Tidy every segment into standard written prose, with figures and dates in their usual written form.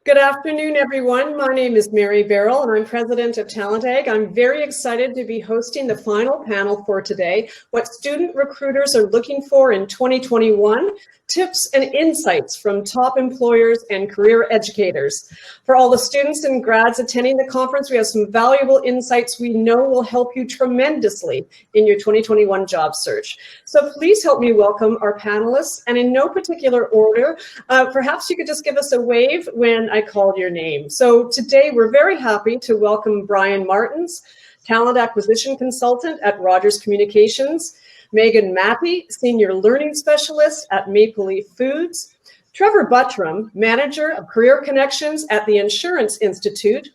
Good afternoon, everyone. My name is Mary Barroll, and I'm president of TalentEgg. I'm very excited to be hosting the final panel for today, What Student Recruiters Are Looking For in 2021, Tips and Insights from Top Employers and Career Educators. For all the students and grads attending the conference, we have some valuable insights we know will help you tremendously in your 2021 job search. So please help me welcome our panelists, and in no particular order, perhaps you could just give us a wave when I called your name. So today we're very happy to welcome Brian Martins, Talent Acquisition Consultant at Rogers Communications, Megan Mattie, Senior Learning Specialist at Maple Leaf Foods, Trevor Buttrum, Manager of Career Connections at the Insurance Institute,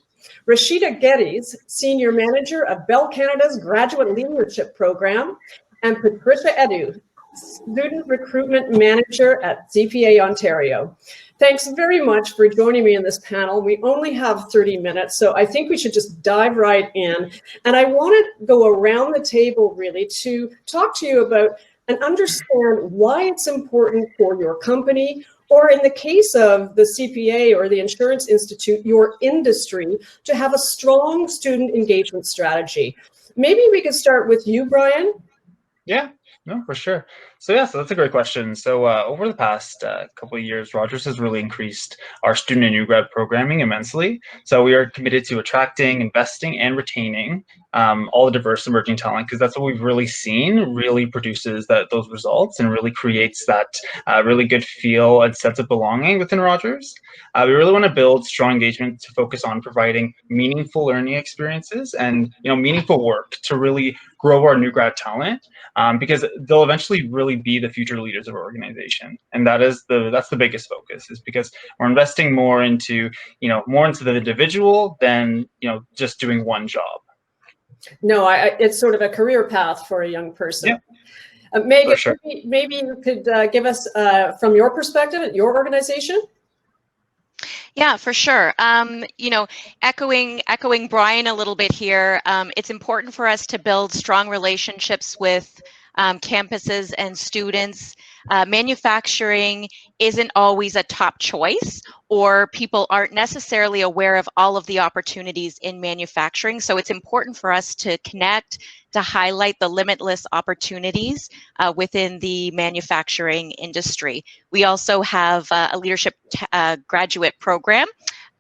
Rashida Geddes, Senior Manager of Bell Canada's Graduate Leadership Program, and Patricia Eddu, Student Recruitment Manager at CPA Ontario. Thanks very much for joining me in this panel. We only have 30 minutes, so I think we should just dive right in. And I want to go around the table really to talk to you about and understand why it's important for your company, or in the case of the CPA or the Insurance Institute, your industry, to have a strong student engagement strategy. Maybe we could start with you, Brian. Yeah, no, for sure. So that's a great question. So over the past couple of years, Rogers has really increased our student and new grad programming immensely. So we are committed to attracting, investing, and retaining all the diverse emerging talent, because that's what we've really seen really produces those results and really creates that really good feel and sense of belonging within Rogers. We really want to build strong engagement to focus on providing meaningful learning experiences and meaningful work to really grow our new grad talent, because they'll eventually really be the future leaders of our organization, and that's the biggest focus, is because we're investing more into the individual than just doing one job. No, it's sort of a career path for a young person. Yeah. Megan, sure. maybe you could give us from your perspective at your organization. Yeah, for sure. Echoing Brian a little bit here, it's important for us to build strong relationships with campuses and students. Manufacturing isn't always a top choice, or people aren't necessarily aware of all of the opportunities in manufacturing. So it's important for us to connect, to highlight the limitless opportunities within the manufacturing industry. We also have a leadership graduate program,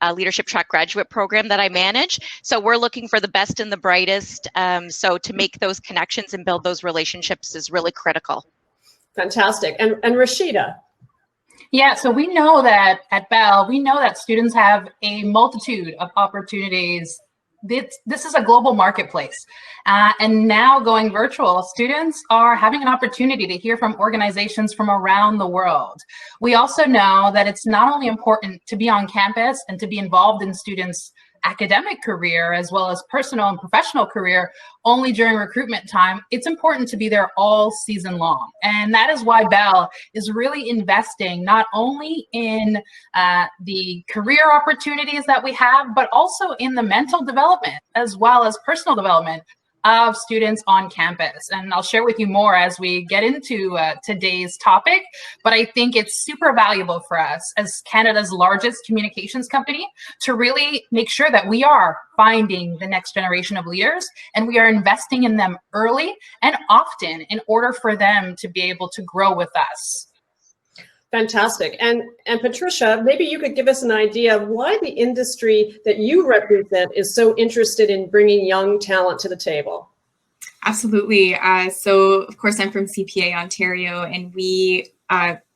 a leadership track graduate program that I manage. So we're looking for the best and the brightest. So to make those connections and build those relationships is really critical. Fantastic. And Rashida? Yeah, so we know that at Bell, we know that students have a multitude of opportunities. This is a global marketplace. And now going virtual, students are having an opportunity to hear from organizations from around the world. We also know that it's not only important to be on campus and to be involved in students' academic career as well as personal and professional career only during recruitment time. It's important to be there all season long. And that is why Bell is really investing not only in the career opportunities that we have, but also in the mental development as well as personal development of students on campus. And I'll share with you more as we get into today's topic, but I think it's super valuable for us as Canada's largest communications company to really make sure that we are finding the next generation of leaders and we are investing in them early and often in order for them to be able to grow with us. Fantastic. And Patricia, maybe you could give us an idea of why the industry that you represent is so interested in bringing young talent to the table. Absolutely. So, of course, I'm from CPA Ontario, and we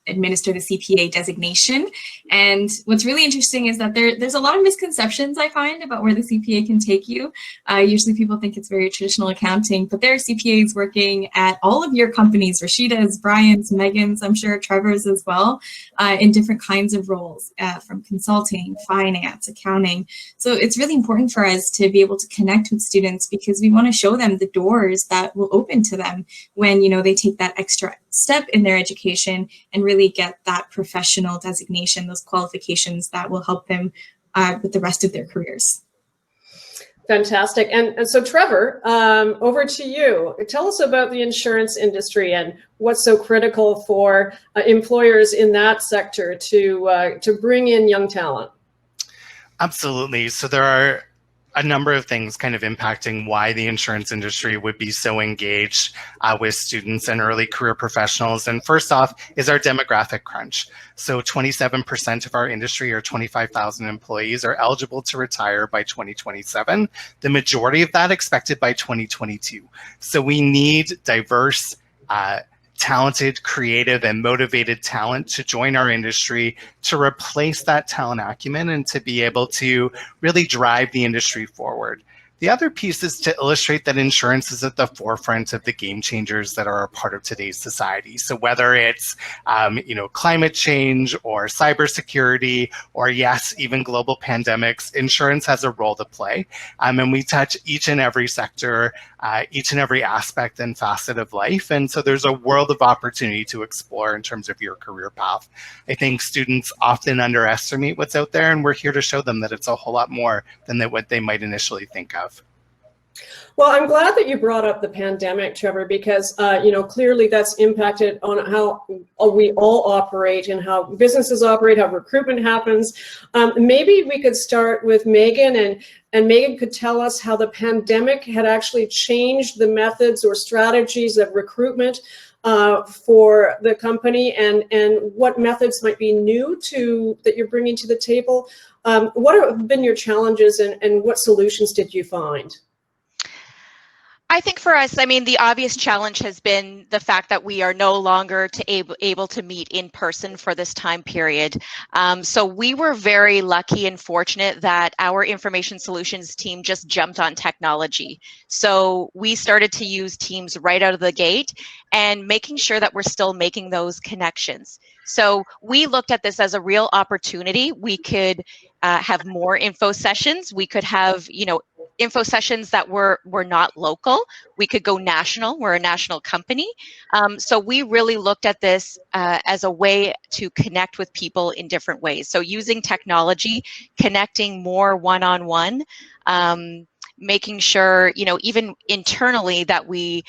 administer the CPA designation. And what's really interesting is that there's a lot of misconceptions I find about where the CPA can take you. Usually people think it's very traditional accounting, but there are CPAs working at all of your companies, Rashida's, Brian's, Megan's, I'm sure Trevor's as well, in different kinds of roles, from consulting, finance, accounting. So it's really important for us to be able to connect with students because we want to show them the doors that will open to them when, they take that extra step in their education and really get that professional designation, those qualifications that will help them with the rest of their careers. Fantastic. And so Trevor, over to you. Tell us about the insurance industry and what's so critical for employers in that sector to bring in young talent. Absolutely. So there are a number of things kind of impacting why the insurance industry would be so engaged with students and early career professionals. And first off is our demographic crunch. So 27% of our industry, or 25,000 employees, are eligible to retire by 2027. The majority of that expected by 2022. So we need diverse, talented, creative, and motivated talent to join our industry to replace that talent acumen and to be able to really drive the industry forward. The other piece is to illustrate that insurance is at the forefront of the game changers that are a part of today's society. So whether it's climate change or cybersecurity, or yes, even global pandemics, insurance has a role to play. And we touch each and every sector, each and every aspect and facet of life. And so there's a world of opportunity to explore in terms of your career path. I think students often underestimate what's out there, and we're here to show them that it's a whole lot more than what they might initially think of. Well, I'm glad that you brought up the pandemic, Trevor, because clearly that's impacted on how we all operate and how businesses operate, how recruitment happens. Maybe we could start with Megan, and Megan could tell us how the pandemic had actually changed the methods or strategies of recruitment for the company, and what methods might be new that you're bringing to the table. What have been your challenges, and what solutions did you find? I think for us, the obvious challenge has been the fact that we are no longer able to meet in person for this time period. So we were very lucky and fortunate that our information solutions team just jumped on technology. So we started to use Teams right out of the gate and making sure that we're still making those connections. So we looked at this as a real opportunity. We could have more info sessions. We could have, info sessions that were not local. We could go national. We're a national company. So we really looked at this as a way to connect with people in different ways. So using technology, connecting more one-on-one, making sure, even internally that we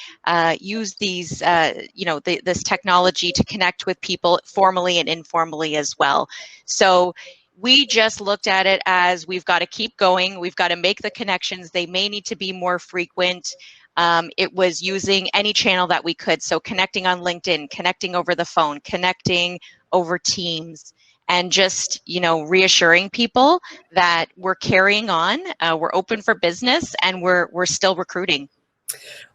use these, this technology to connect with people formally and informally as well. So we just looked at it as we've got to keep going. We've got to make the connections. They may need to be more frequent. It was using any channel that we could. So connecting on LinkedIn, connecting over the phone, connecting over Teams, and just, reassuring people that we're carrying on, we're open for business, and we're still recruiting.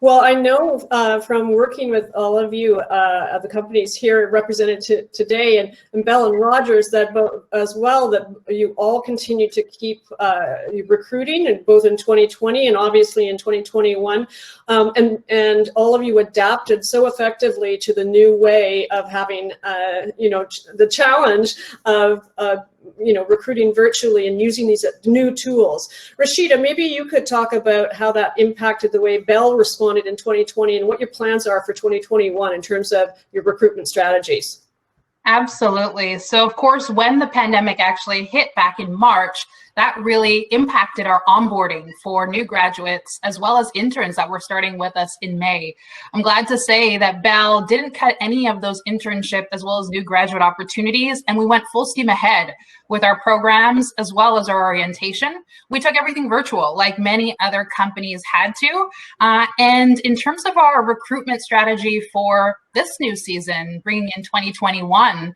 Well, I know from working with all of you at the companies here represented today, and Bell and Rogers, that you all continue to keep recruiting, and both in 2020 and obviously in 2021, and all of you adapted so effectively to the new way of having, the challenge of recruiting virtually and using these new tools. Rashida, maybe you could talk about how that impacted the way Bell responded in 2020 and what your plans are for 2021 in terms of your recruitment strategies. Absolutely. So of course, when the pandemic actually hit back in March, that really impacted our onboarding for new graduates as well as interns that were starting with us in May. I'm glad to say that Bell didn't cut any of those internship as well as new graduate opportunities, and we went full steam ahead with our programs as well as our orientation. We took everything virtual like many other companies had to. And in terms of our recruitment strategy for this new season, bringing in 2021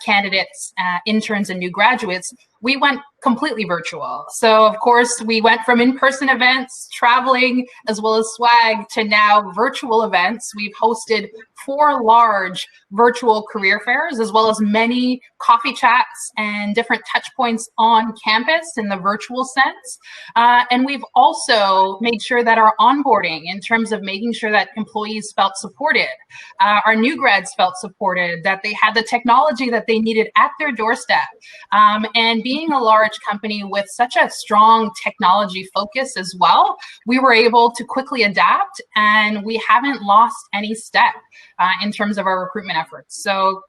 candidates, interns, and new graduates, we went completely virtual. So of course, we went from in-person events, traveling, as well as swag, to now virtual events. We've hosted 4 large virtual career fairs, as well as many coffee chats and different touch points on campus in the virtual sense. And we've also made sure that our onboarding, in terms of making sure that employees felt supported, our new grads felt supported, that they had the technology that they needed at their doorstep. And being a large company with such a strong technology focus as well, we were able to quickly adapt, and we haven't lost any step in terms of our recruitment efforts. So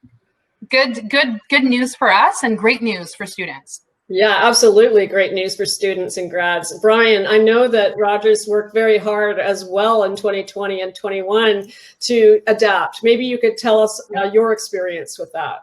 good news for us and great news for students. Yeah, absolutely. Great news for students and grads. Brian, I know that Rogers worked very hard as well in 2020 and 21 to adapt. Maybe you could tell us your experience with that.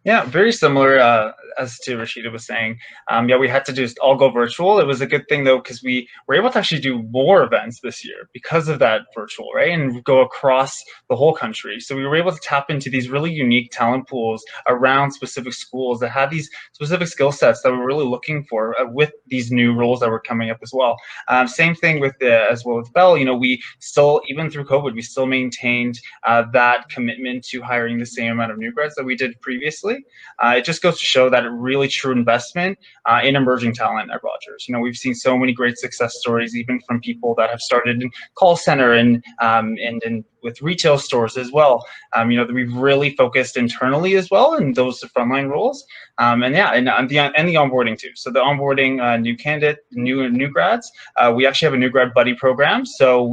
Yeah, very similar. as to Rashida was saying, yeah, we had to just all go virtual. It was a good thing though, because we were able to actually do more events this year because of that virtual, right? And go across the whole country. So we were able to tap into these really unique talent pools around specific schools that had these specific skill sets that we're really looking for with these new roles that were coming up as well. Same thing with as well with Bell. You know, we still, even through COVID, we still maintained that commitment to hiring the same amount of new grads that we did previously. It just goes to show that a really true investment in emerging talent at Rogers. You know, we've seen so many great success stories, even from people that have started in call center and with retail stores as well. You know, we've really focused internally as well in those frontline roles. And yeah, and the onboarding too. So the onboarding new grads. We actually have a new grad buddy program. So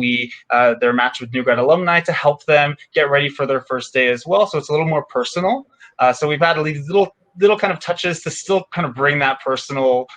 they're matched with new grad alumni to help them get ready for their first day as well. So it's a little more personal. So we've had these little kind of touches to still kind of bring that personal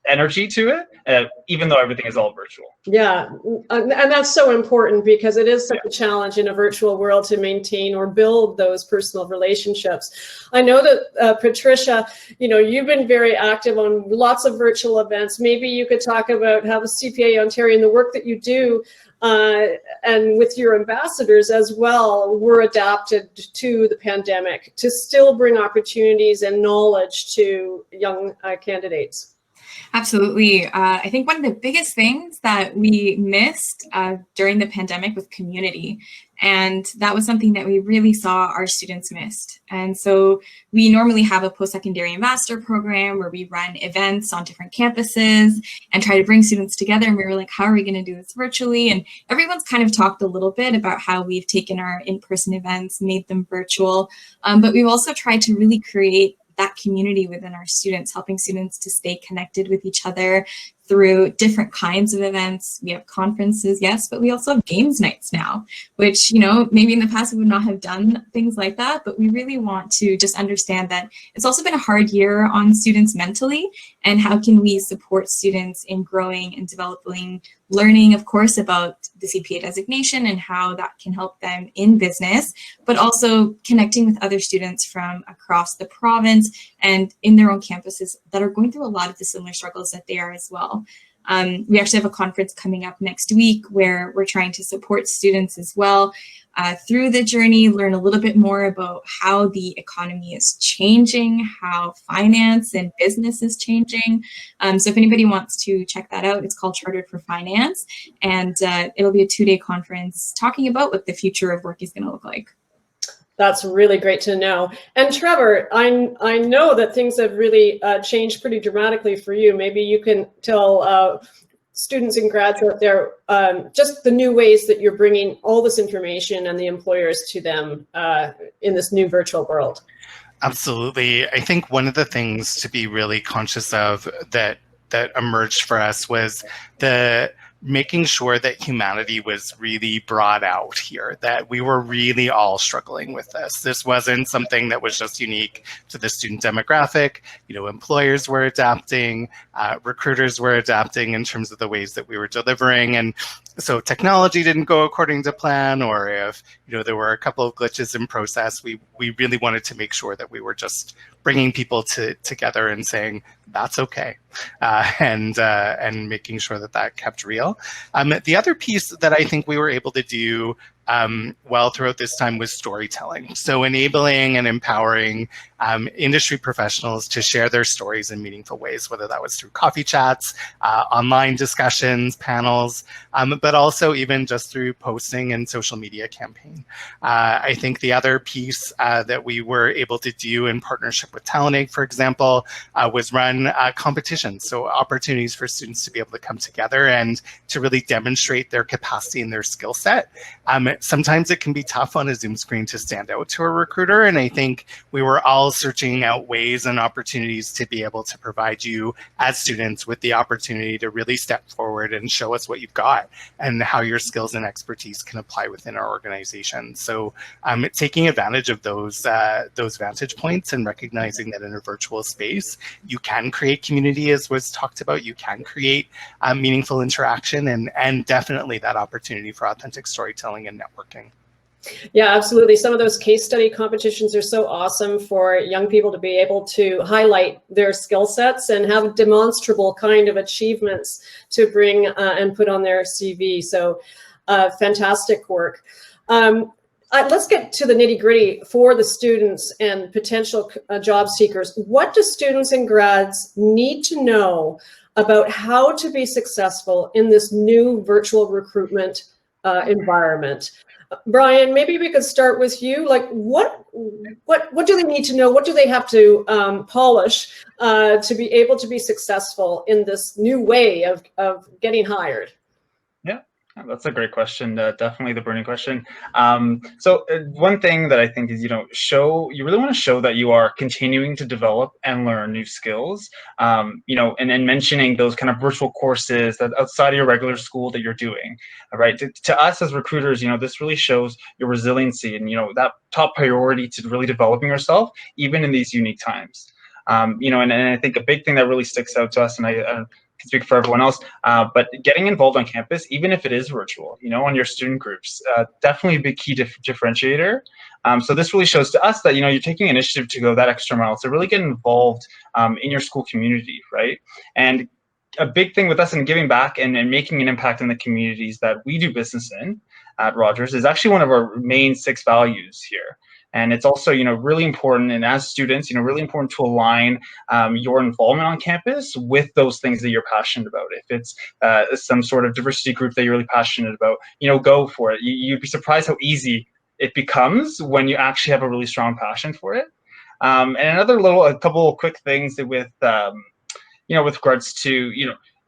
energy to it, even though everything is all virtual. Yeah, and that's so important because it is such a challenge in a virtual world to maintain or build those personal relationships. I know that Patricia, you know, you've been very active on lots of virtual events. Maybe you could talk about how the CPA Ontario and the work that you do and with your ambassadors as well were adapted to the pandemic to still bring opportunities and knowledge to young candidates. Absolutely. I think one of the biggest things that we missed during the pandemic was community. And that was something that we really saw our students missed. And so we normally have a post-secondary ambassador program where we run events on different campuses and try to bring students together. And we were like, how are we going to do this virtually? And everyone's kind of talked a little bit about how we've taken our in-person events, made them virtual. But we've also tried to really create that community within our students, helping students to stay connected with each other through different kinds of events. We have conferences, yes, but we also have games nights now, which, you know, maybe in the past we would not have done things like that, but we really want to just understand that it's also been a hard year on students mentally, and how can we support students in growing and developing, learning, of course, about the CPA designation and how that can help them in business, but also connecting with other students from across the province and in their own campuses that are going through a lot of the similar struggles that they are as well. We actually have a conference coming up next week where we're trying to support students as well through the journey, learn a little bit more about how the economy is changing, how finance and business is changing. So if anybody wants to check that out, it's called Chartered for Finance, and it'll be a 2-day conference talking about what the future of work is going to look like. That's really great to know. And Trevor, I know that things have really changed pretty dramatically for you. Maybe you can tell students and grads out there just the new ways that you're bringing all this information and the employers to them in this new virtual world. Absolutely. I think one of the things to be really conscious of that emerged for us was making sure that humanity was really brought out here, that we were really all struggling with this. This wasn't something that was just unique to the student demographic. You know, employers were adapting, recruiters were adapting in terms of the ways that we were delivering. And so technology didn't go according to plan, or if, you know, there were a couple of glitches in process, we really wanted to make sure that we were just bringing people together and saying, that's okay, and making sure that kept real. The other piece that I think we were able to do well throughout this time was storytelling. So enabling and empowering industry professionals to share their stories in meaningful ways, whether that was through coffee chats, online discussions, panels, but also even just through posting and social media campaign. I think the other piece that we were able to do in partnership with TalentEgg, for example, was run competitions. So opportunities for students to be able to come together and to really demonstrate their capacity and their skill set. Sometimes it can be tough on a Zoom screen to stand out to a recruiter, and I think we were all searching out ways and opportunities to be able to provide you as students with the opportunity to really step forward and show us what you've got and how your skills and expertise can apply within our organization. So taking advantage of those vantage points and recognizing that in a virtual space, you can create community, as was talked about, you can create meaningful interaction, and definitely that opportunity for authentic storytelling and networking. Yeah, absolutely. Some of those case study competitions are so awesome for young people to be able to highlight their skill sets and have demonstrable kind of achievements to bring and put on their CV. So fantastic work. Let's get to the nitty gritty for the students and potential job seekers. What do students and grads need to know about how to be successful in this new virtual recruitment environment? Brian, maybe we could start with you. Like, what do they need to know? What do they have to polish to be able to be successful in this new way of getting hired? Yeah, that's a great question. Definitely the burning question. So one thing that I think is, you really want to show that you are continuing to develop and learn new skills. And mentioning those kind of virtual courses that outside of your regular school that you're doing. Right. To us as recruiters, this really shows your resiliency and that top priority to really developing yourself, even in these unique times. And I think a big thing that really sticks out to us, and I can speak for everyone else, but getting involved on campus, even if it is virtual, on your student groups, definitely a big key differentiator. So this really shows to us that, you're taking initiative to go that extra mile to really get involved in your school community, right? And a big thing with us in giving back and making an impact in the communities that we do business in at Rogers is actually one of our main 6 values here. And it's also, really important, and as students, really important to align your involvement on campus with those things that you're passionate about. If it's some sort of diversity group that you're really passionate about, go for it. You'd be surprised how easy it becomes when you actually have a really strong passion for it. And a couple of quick things with regards to,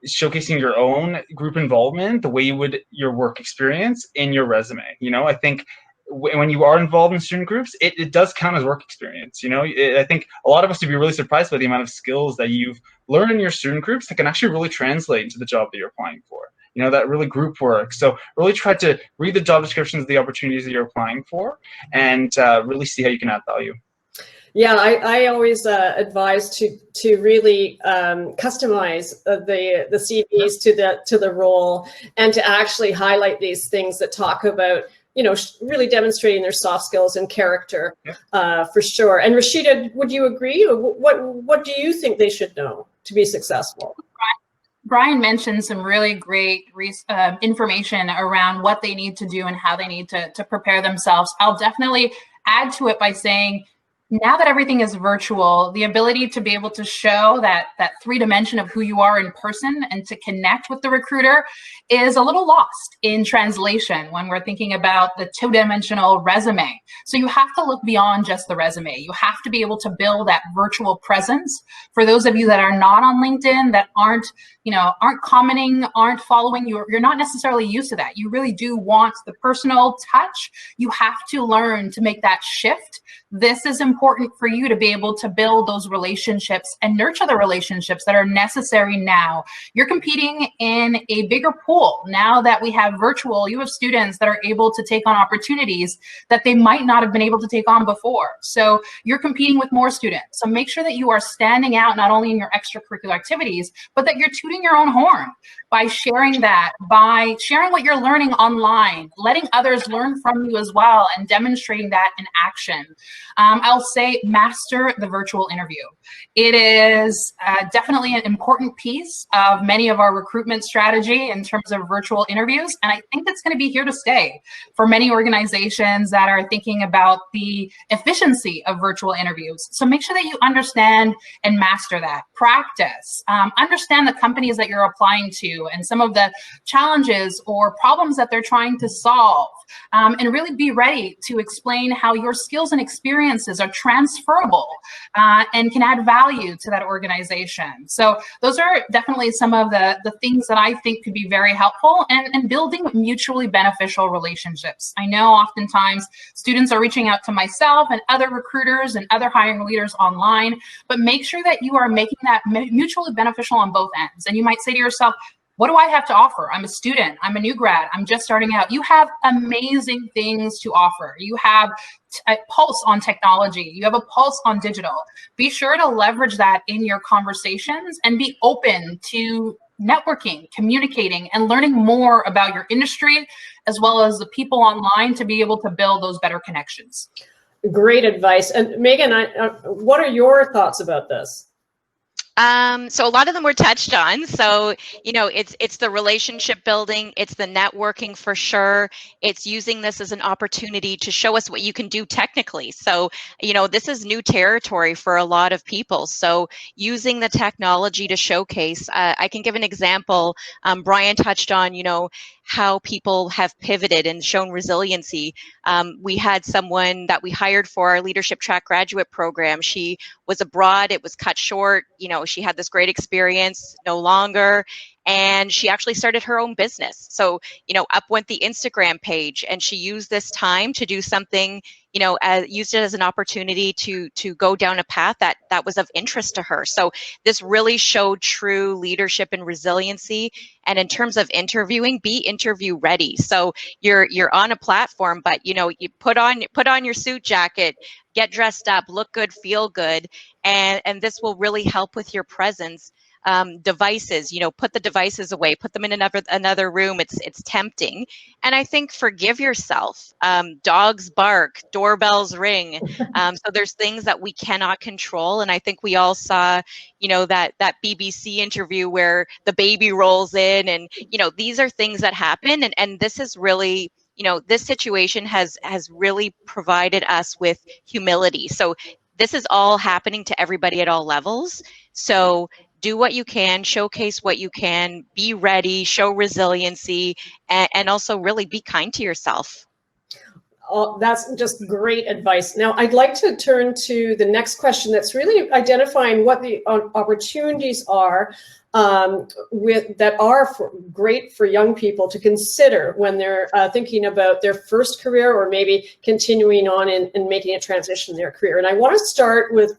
showcasing your own group involvement, the way you would your work experience in your resume. I think when you are involved in student groups, it does count as work experience. I think a lot of us would be really surprised by the amount of skills that you've learned in your student groups that can actually really translate into the job that you're applying for. That really group work. So really try to read the job descriptions of the opportunities that you're applying for, and really see how you can add value. Yeah, I always advise to really customize the CVs to the role, and to actually highlight these things that talk about really demonstrating their soft skills and character, for sure. And Rashida, would you agree? What do you think they should know to be successful? Brian mentioned some really great information around what they need to do and how they need to prepare themselves. I'll definitely add to it by saying, now that everything is virtual, the ability to be able to show that 3 dimension of who you are in person and to connect with the recruiter is a little lost in translation when we're thinking about the 2-dimensional resume. So you have to look beyond just the resume. You have to be able to build that virtual presence. For those of you that are not on LinkedIn, that aren't commenting, aren't following, you're not necessarily used to that. You really do want the personal touch. You have to learn to make that shift. This is important for you to be able to build those relationships and nurture the relationships that are necessary now. You're competing in a bigger pool. Now that we have virtual, you have students that are able to take on opportunities that they might not have been able to take on before. So you're competing with more students. So make sure that you are standing out not only in your extracurricular activities, but that you're tooting your own horn by sharing that, by sharing what you're learning online, letting others learn from you as well, and demonstrating that in action. I'll say master the virtual interview. It is definitely an important piece of many of our recruitment strategy in terms of virtual interviews. And I think that's going to be here to stay for many organizations that are thinking about the efficiency of virtual interviews. So make sure that you understand and master that. Practice. Understand the companies that you're applying to and some of the challenges or problems that they're trying to solve. And really be ready to explain how your skills and experiences are transferable and can add value to that organization. So those are definitely some of the things that I think could be very helpful, and building mutually beneficial relationships. I know oftentimes students are reaching out to myself and other recruiters and other hiring leaders online, but make sure that you are making that mutually beneficial on both ends. And you might say to yourself, what do I have to offer? I'm a student, I'm a new grad, I'm just starting out. You have amazing things to offer. You have a pulse on technology. You have a pulse on digital. Be sure to leverage that in your conversations and be open to networking, communicating, and learning more about your industry, as well as the people online to be able to build those better connections. Great advice. And Megan, what are your thoughts about this? So a lot of them were touched on. So, you know, it's the relationship building, it's the networking for sure. It's using this as an opportunity to show us what you can do technically. So, you know, this is new territory for a lot of people. So using the technology to showcase, I can give an example. Brian touched on, you know, how people have pivoted and shown resiliency. We had someone that we hired for our leadership track graduate program. She was abroad, it was cut short, you know, she had this great experience, no longer, and she actually started her own business. So, you know, up went the Instagram page, and she used this time to do something, you know, used it as an opportunity to go down a path that was of interest to her. So this really showed true leadership and resiliency. And in terms of interviewing, be interview ready. So you're on a platform, but you know, you put on your suit jacket, get dressed up, look good, feel good, and this will really help with your presence. Devices, you know, put the devices away, put them in another room. It's tempting, and I think forgive yourself. Dogs bark, doorbells ring. So there's things that we cannot control, and I think we all saw, you know, that BBC interview where the baby rolls in, and you know, these are things that happen, and this is really, you know, this situation has really provided us with humility. So this is all happening to everybody at all levels. So do what you can, showcase what you can, be ready, show resiliency, and also really be kind to yourself. Oh, that's just great advice. Now, I'd like to turn to the next question that's really identifying what the opportunities are that are great for young people to consider when they're thinking about their first career, or maybe continuing on and making a transition in their career. And I want to start with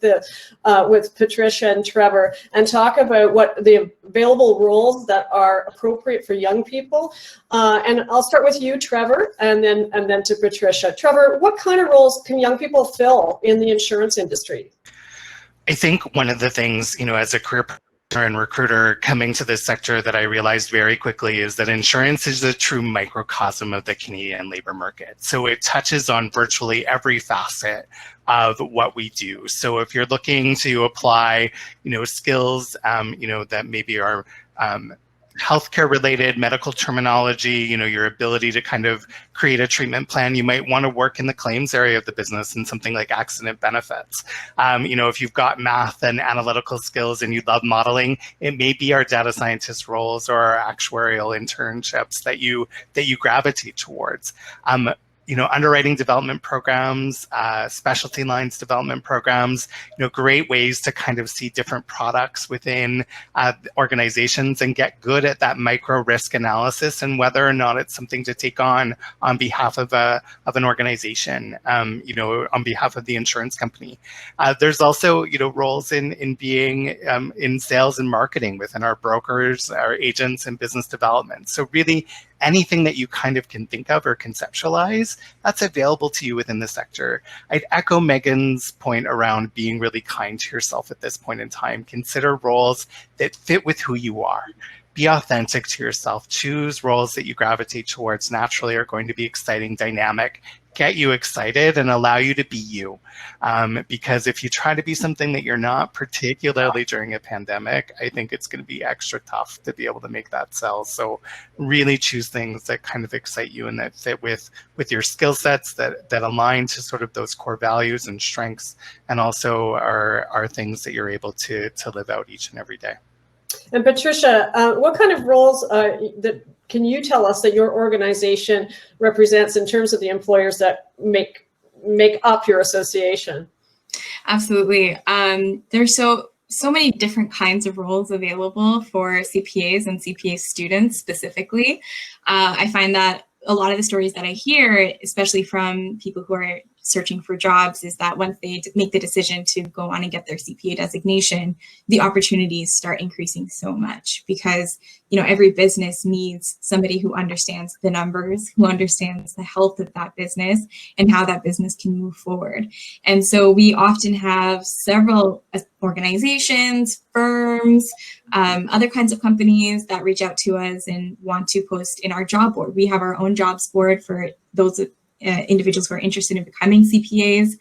Patricia and Trevor and talk about what the available roles that are appropriate for young people. And I'll start with you, Trevor, and then to Patricia. Trevor, what kind of roles can young people fill in the insurance industry? I think one of the things, you know, as a career and recruiter coming to this sector that I realized very quickly is that insurance is a true microcosm of the Canadian labor market. So it touches on virtually every facet of what we do. So if you're looking to apply, you know, skills, you know, that maybe are healthcare related, medical terminology, you know, your ability to kind of create a treatment plan, you might want to work in the claims area of the business and something like accident benefits. You know, if you've got math and analytical skills and you love modeling, it may be our data scientist roles or our actuarial internships that you gravitate towards. You know, underwriting development programs, specialty lines development programs, you know, great ways to kind of see different products within organizations and get good at that micro risk analysis and whether or not it's something to take on behalf of an organization, you know, on behalf of the insurance company. There's also, you know, roles in being in sales and marketing within our brokers, our agents, and business development. So really, anything that you kind of can think of or conceptualize, that's available to you within the sector. I'd echo Megan's point around being really kind to yourself at this point in time. Consider roles that fit with who you are. Be authentic to yourself. Choose roles that you gravitate towards naturally are going to be exciting, dynamic, get you excited and allow you to be you. Because if you try to be something that you're not, particularly during a pandemic, I think it's going to be extra tough to be able to make that sell. So really choose things that kind of excite you and that fit with your skill sets, that align to sort of those core values and strengths, and also are things that you're able to live out each and every day. And Patricia, what kind of roles that can you tell us that your organization represents in terms of the employers that make up your association? Absolutely. There's so many different kinds of roles available for CPAs and CPA students specifically. I find that a lot of the stories that I hear, especially from people who are searching for jobs is that once they make the decision to go on and get their CPA designation, the opportunities start increasing so much because, you know, every business needs somebody who understands the numbers, who understands the health of that business and how that business can move forward. And so we often have several organizations, firms, other kinds of companies that reach out to us and want to post in our job board. We have our own jobs board for those individuals who are interested in becoming CPAs.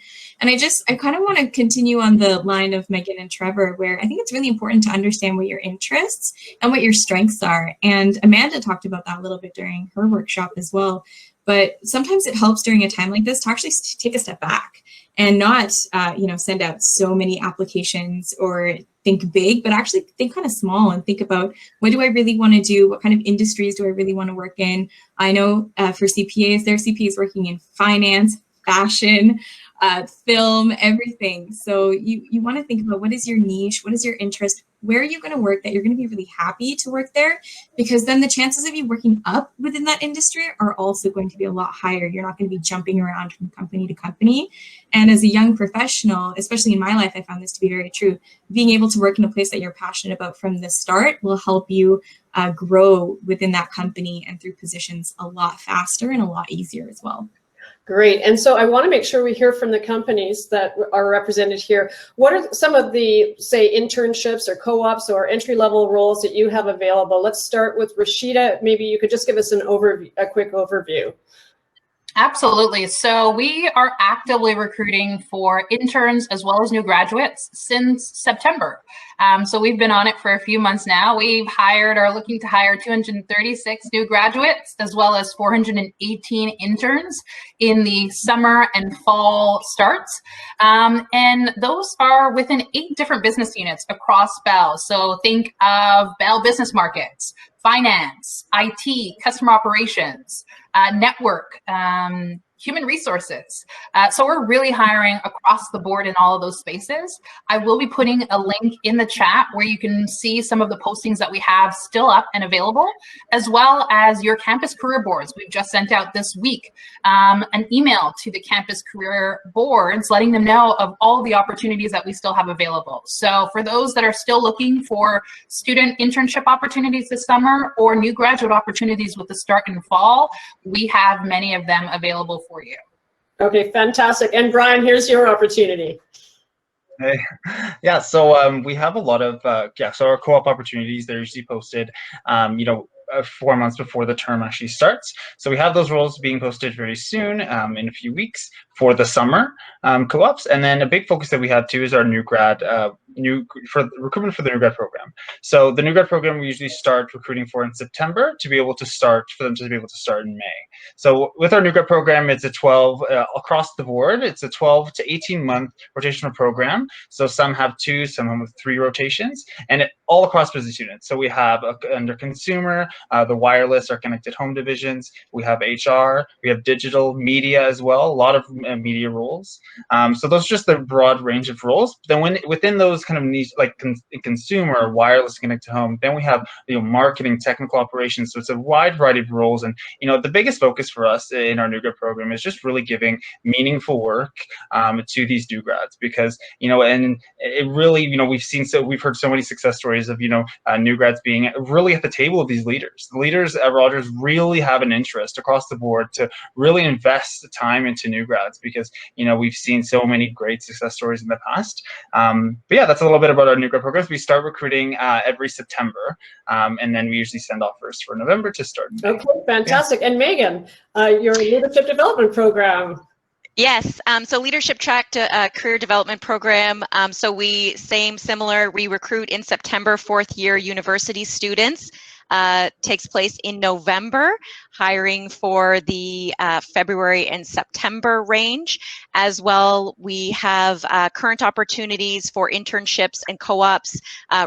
And I kind of want to continue on the line of Megan and Trevor, where I think it's really important to understand what your interests and what your strengths are. And Amanda talked about that a little bit during her workshop as well. But sometimes it helps during a time like this to actually take a step back and not, send out so many applications or think big, but actually think kind of small and think about, what do I really want to do? What kind of industries do I really want to work in? I know for CPAs, there are CPAs working in finance, fashion, film, everything. So you want to think about, what is your niche? What is your interest? Where are you going to work that you're going to be really happy to work there? Because then the chances of you working up within that industry are also going to be a lot higher. You're not going to be jumping around from company to company. And as a young professional, especially in my life, I found this to be very true. Being able to work in a place that you're passionate about from the start will help you grow within that company and through positions a lot faster and a lot easier as well. Great. And so I want to make sure we hear from the companies that are represented here. What are some of the, say, internships or co-ops or entry-level roles that you have available? Let's start with Rashida. Maybe you could just give us an overview, a quick overview. Absolutely. So we are actively recruiting for interns as well as new graduates since September. So we've been on it for a few months now. We've hired or looking to hire 236 new graduates as well as 418 interns in the summer and fall starts. And those are within 8 different business units across Bell. So think of Bell Business Markets, finance, IT, customer operations, network, human resources. So we're really hiring across the board in all of those spaces. I will be putting a link in the chat where you can see some of the postings that we have still up and available, as well as your campus career boards. We've just sent out this week an email to the campus career boards, letting them know of all the opportunities that we still have available. So for those that are still looking for student internship opportunities this summer or new graduate opportunities with the start in fall, we have many of them available for you. Okay, fantastic. And Brian, here's your opportunity. Hey. Yeah, so we have a lot of, so our co-op opportunities, they're usually posted, 4 months before the term actually starts. So we have those roles being posted very soon, in a few weeks for the summer co-ops. And then a big focus that we have too is our new grad, recruitment for the new grad program. So the new grad program, we usually start recruiting for in September for them to be able to start in May. So with our new grad program, it's a 12 across the board. It's a 12 to 18 month rotational program. So some have 2, some have 3 rotations, and all across business units. So we have under consumer, the wireless, our connected home divisions. We have HR, we have digital, media as well. A lot of media roles. So those are just the broad range of roles. Then within those kind of niche, like consumer, wireless, connected home, then we have marketing, technical operations. So it's a wide variety of roles. And the biggest focus for us in our new grad program is just really giving meaningful work to these new grads, because and it really we've heard so many success stories of new grads being really at the table of these leaders. The leaders at Rogers really have an interest across the board to really invest the time into new grads, because we've seen so many great success stories in the past. But yeah, that's a little bit about our new grad programs. We start recruiting every September, and then we usually send offers for November to start. Okay, fantastic. Yeah. And Megan, your leadership development program. Yes, so Leadership Track to Career Development Program. So we recruit in September 4th year university students. Takes place in November, hiring for the February and September range. As well, we have current opportunities for internships and co-ops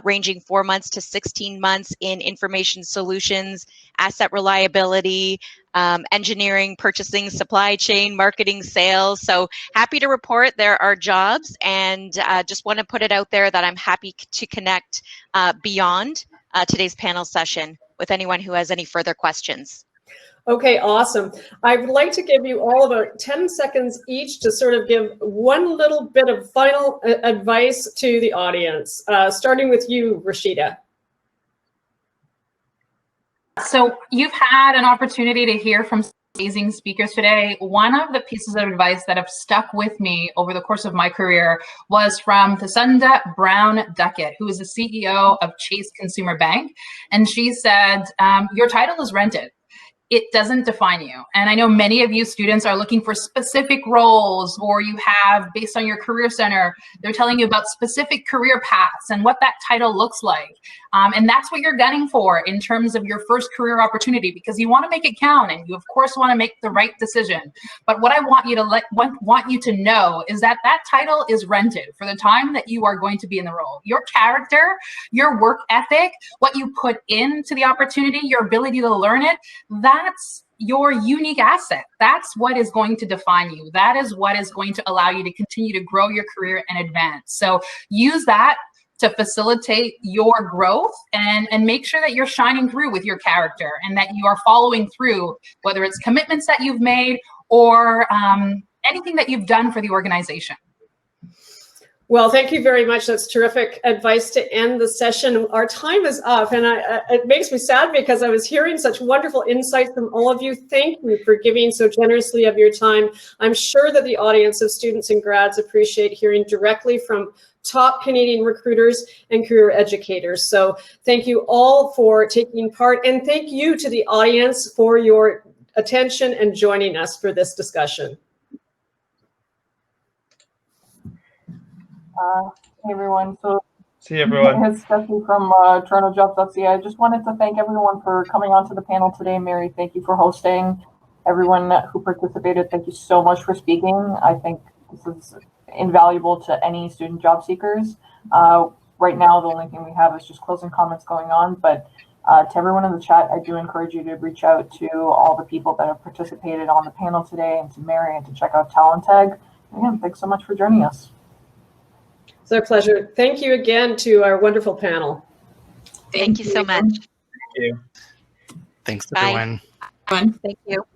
ranging 4 months to 16 months in information solutions, asset reliability, engineering, purchasing, supply chain, marketing, sales. So happy to report there are jobs, and just want to put it out there that I'm happy to connect beyond today's panel session with anyone who has any further questions. Okay, awesome. I'd like to give you all about 10 seconds each to sort of give one little bit of final advice to the audience, starting with you, Rashida. So you've had an opportunity to hear from amazing speakers today. One of the pieces of advice that have stuck with me over the course of my career was from Thasunda Brown Duckett, who is the CEO of Chase Consumer Bank. And she said, your title is rented. It doesn't define you. And I know many of you students are looking for specific roles, or you have, based on your career center, they're telling you about specific career paths and what that title looks like. And that's what you're gunning for in terms of your first career opportunity, because you want to make it count, and you of course want to make the right decision. But what I want you to want you to know is that that title is rented for the time that you are going to be in the role. Your character, your work ethic, what you put into the opportunity, your ability to learn it, that's your unique asset. That's what is going to define you. That is what is going to allow you to continue to grow your career and advance. So use that to facilitate your growth and make sure that you're shining through with your character, and that you are following through, whether it's commitments that you've made or anything that you've done for the organization. Well, thank you very much. That's terrific advice to end the session. Our time is up, and it makes me sad because I was hearing such wonderful insights from all of you. Thank you for giving so generously of your time. I'm sure that the audience of students and grads appreciate hearing directly from top Canadian recruiters and career educators. So thank you all for taking part, and thank you to the audience for your attention and joining us for this discussion. Hey everyone, so See you, everyone. it's Stephanie from TorontoJobs.ca. I just wanted to thank everyone for coming onto the panel today. Mary, thank you for hosting. Everyone who participated, thank you so much for speaking. I think this is invaluable to any student job seekers. Right now, the only thing we have is just closing comments going on, but to everyone in the chat, I do encourage you to reach out to all the people that have participated on the panel today, and to Mary, and to check out TalentEgg. Again, thanks so much for joining us. It's our pleasure. Thank you again to our wonderful panel. Thank you so much. Thank you. Thanks, Bye. everyone. Fun. Thank you.